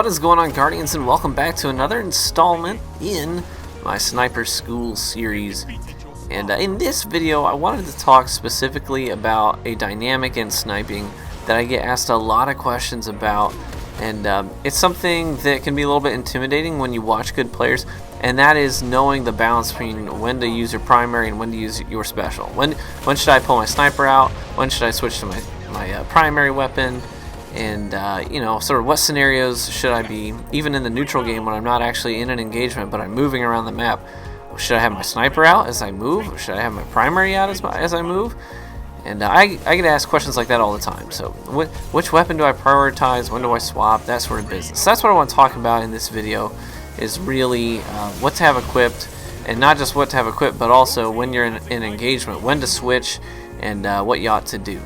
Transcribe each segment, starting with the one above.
What is going on, Guardians, and welcome back to another installment in my Sniper School series. And in this video I wanted to talk specifically about a dynamic in sniping that I get asked a lot of questions about, and it's something that can be a little bit intimidating when you watch good players, and that is knowing the balance between when to use your primary and when to use your special. When should I pull my sniper out? When should I switch to my primary weapon? And you know, sort of what scenarios should I be, even in the neutral game when I'm not actually in an engagement but I'm moving around the map. Should I have my sniper out as I move? Or should I have my primary out as I move? And I get asked questions like that all the time. So which weapon do I prioritize? When do I swap? That sort of business. So that's what I want to talk about in this video, is really what to have equipped, and not just what to have equipped, but also when you're in an engagement, when to switch, and what you ought to do.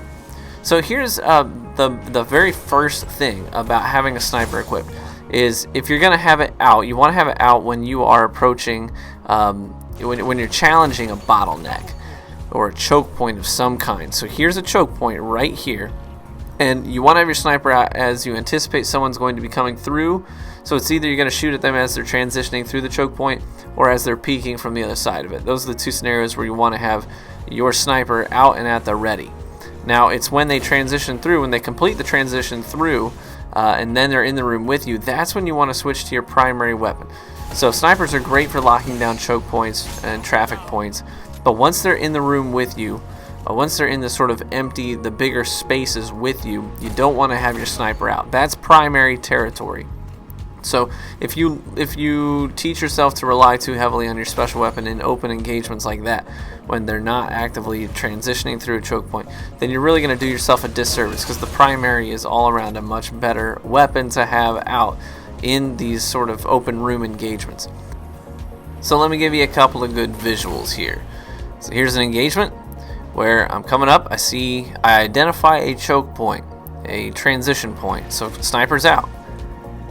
So here's the very first thing about having a sniper equipped is, if you're going to have it out, you want to have it out when you are approaching, when you're challenging a bottleneck or a choke point of some kind. So here's a choke point right here, and you want to have your sniper out as you anticipate someone's going to be coming through. So it's either you're going to shoot at them as they're transitioning through the choke point or as they're peeking from the other side of it. Those are the two scenarios where you want to have your sniper out and at the ready. Now, it's when they transition through, when they complete the transition through, and then they're in the room with you, that's when you want to switch to your primary weapon. So snipers are great for locking down choke points and traffic points, but once they're in the room with you, once they're in the sort of empty, the bigger spaces with you, you don't want to have your sniper out. That's primary territory. So if you teach yourself to rely too heavily on your special weapon in open engagements like that, when they're not actively transitioning through a choke point, then you're really going to do yourself a disservice, because the primary is all around a much better weapon to have out in these sort of open room engagements. So let me give you a couple of good visuals here. So here's an engagement where I'm coming up, I identify a choke point, a transition point, so sniper's out.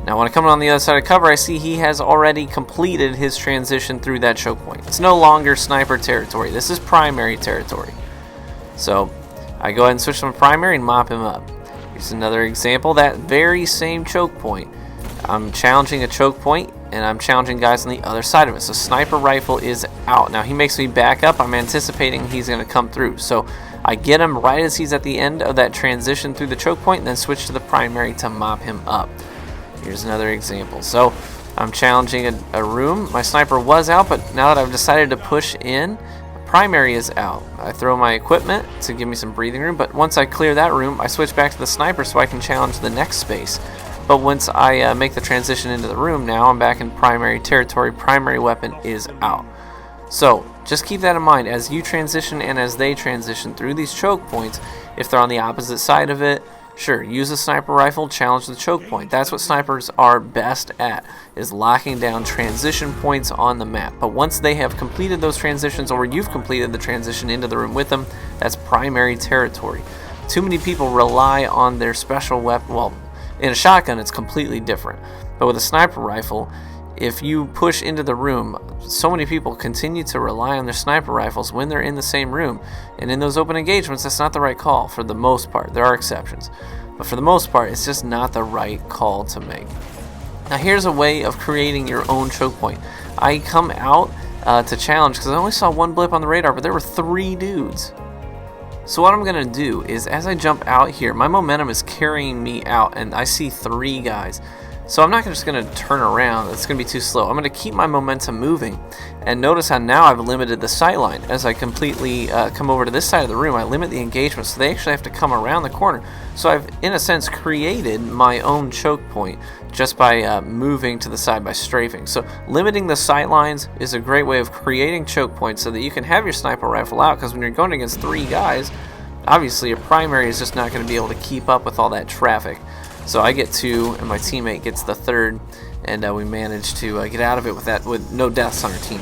Now when I come on the other side of cover, I see he has already completed his transition through that choke point. It's no longer sniper territory. This is primary territory. So I go ahead and switch to my primary and mop him up. Here's another example, that very same choke point. I'm challenging a choke point, and I'm challenging guys on the other side of it. So sniper rifle is out. Now he makes me back up. I'm anticipating he's going to come through. So I get him right as he's at the end of that transition through the choke point, and then switch to the primary to mop him up. Here's another example. So I'm challenging a room. My sniper was out, but now that I've decided to push in, primary is out. I throw my equipment to give me some breathing room, but once I clear that room, I switch back to the sniper so I can challenge the next space. But once I make the transition into the room, now I'm back in primary territory. Primary weapon is out. So just keep that in mind as you transition and as they transition through these choke points. If they're on the opposite side of it, sure, use a sniper rifle, challenge the choke point. That's what snipers are best at, is locking down transition points on the map. But once they have completed those transitions, or you've completed the transition into the room with them, that's primary territory. Too many people rely on their special weapon. Well, in a shotgun it's completely different, but with a sniper rifle, if you push into the room, so many people continue to rely on their sniper rifles when they're in the same room. And in those open engagements, that's not the right call for the most part. There are exceptions, but for the most part, it's just not the right call to make. Now here's a way of creating your own choke point. I come out to challenge because I only saw one blip on the radar, but there were 3 dudes. So what I'm going to do is, as I jump out here, my momentum is carrying me out, and I see 3 guys. So I'm not just going to turn around. It's going to be too slow. I'm going to keep my momentum moving. And notice how now I've limited the sight line. As I completely come over to this side of the room, I limit the engagement, so they actually have to come around the corner. So I've, in a sense, created my own choke point just by moving to the side, by strafing. So limiting the sight lines is a great way of creating choke points so that you can have your sniper rifle out, because when you're going against 3 guys, obviously your primary is just not going to be able to keep up with all that traffic. So I get 2, and my teammate gets the 3rd, and we manage to get out of it with no deaths on our team.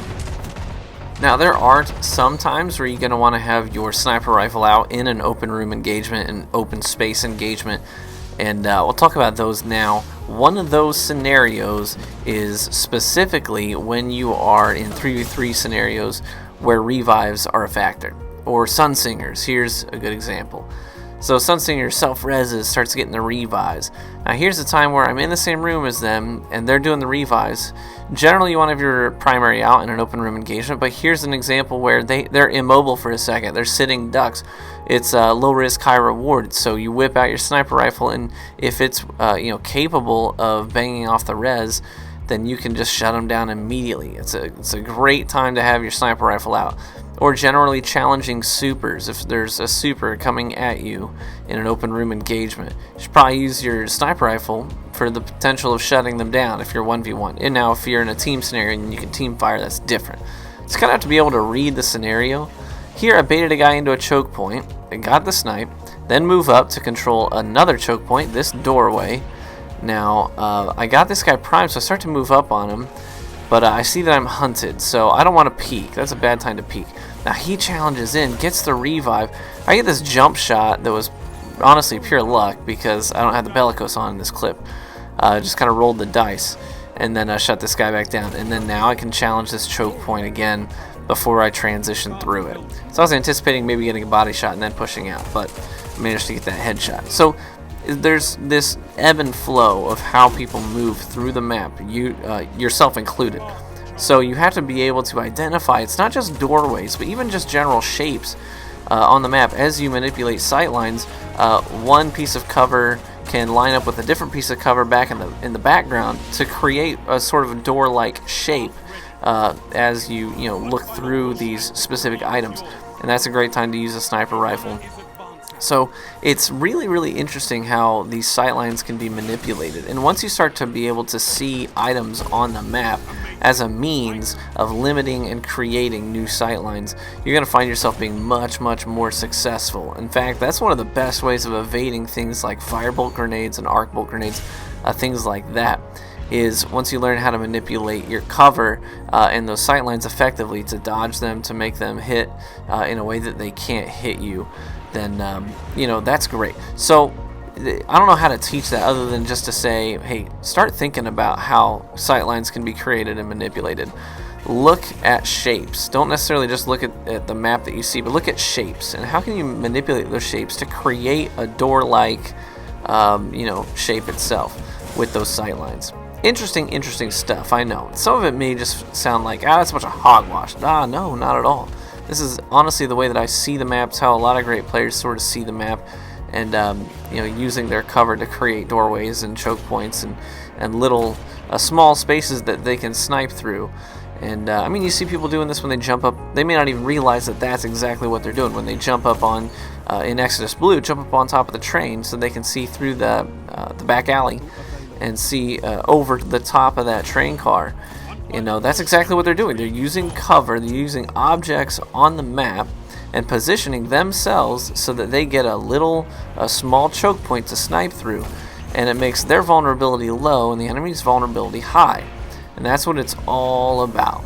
Now there are some times where you're going to want to have your sniper rifle out in an open room engagement, an open space engagement, and we'll talk about those now. One of those scenarios is specifically when you are in 3v3 scenarios where revives are a factor, or sun singers. Here's a good example. So Sunsinger self-reses, starts getting the revives. Now here's the time where I'm in the same room as them, and they're doing the revives. Generally you want to have your primary out in an open room engagement, but here's an example where they're immobile for a second. They're sitting ducks. It's low risk, high reward. So you whip out your sniper rifle, and if it's capable of banging off the res, then you can just shut them down immediately. It's a great time to have your sniper rifle out. Or generally challenging supers. If there's a super coming at you in an open room engagement, you should probably use your sniper rifle for the potential of shutting them down if you're 1v1. And now if you're in a team scenario and you can team fire, that's different. So you kind of have to be able to read the scenario. Here I baited a guy into a choke point and got the snipe, then move up to control another choke point, this doorway. Now I got this guy primed, so I start to move up on him, but I see that I'm hunted, so I don't want to peek. That's a bad time to peek. Now he challenges in, gets the revive. I get this jump shot that was honestly pure luck because I don't have the bellicose on in this clip. Just kind of rolled the dice and then shut this guy back down. And then now I can challenge this choke point again before I transition through it. So I was anticipating maybe getting a body shot and then pushing out, but I managed to get that headshot. So there's this ebb and flow of how people move through the map, yourself included. So you have to be able to identify, it's not just doorways, but even just general shapes on the map. As you manipulate sightlines, one piece of cover can line up with a different piece of cover back in the background to create a sort of door-like shape as you look through these specific items. And that's a great time to use a sniper rifle. So it's really, really interesting how these sightlines can be manipulated. And once you start to be able to see items on the map as a means of limiting and creating new sightlines, you're going to find yourself being much, much more successful. In fact, that's one of the best ways of evading things like firebolt grenades and arc bolt grenades, things like that, is once you learn how to manipulate your cover and those sightlines effectively to dodge them, to make them hit in a way that they can't hit you, then that's great. So I don't know how to teach that other than just to say, hey, start thinking about how sightlines can be created and manipulated. Look at shapes. Don't necessarily just look at the map that you see, but look at shapes and how can you manipulate those shapes to create a door-like shape itself with those sightlines. Interesting stuff, I know. Some of it may just sound like, that's a bunch of hogwash. No, not at all. This is honestly the way that I see the maps, how a lot of great players sort of see the map, and using their cover to create doorways and choke points and little small spaces that they can snipe through. And you see people doing this when they jump up. They may not even realize that that's exactly what they're doing when they jump up on in Exodus Blue, jump up on top of the train so they can see through the back alley and see over the top of that train car. That's exactly what they're doing. They're using cover, they're using objects on the map and positioning themselves so that they get a small choke point to snipe through, and it makes their vulnerability low and the enemy's vulnerability high. And that's what it's all about.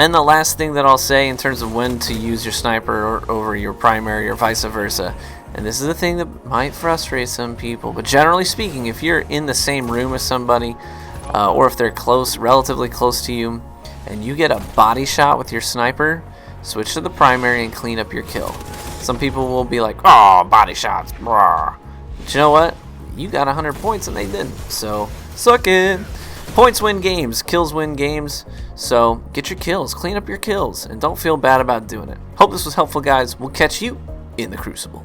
And the last thing that I'll say in terms of when to use your sniper over your primary or vice versa, and this is the thing that might frustrate some people, but generally speaking, if you're in the same room as somebody, or if they're relatively close to you, and you get a body shot with your sniper, switch to the primary and clean up your kill. Some people will be like, oh, body shots, brah. But you know what? You got 100 points and they didn't, so suck it. Points win games, kills win games, so get your kills, clean up your kills, and don't feel bad about doing it. Hope this was helpful, guys. We'll catch you in the Crucible.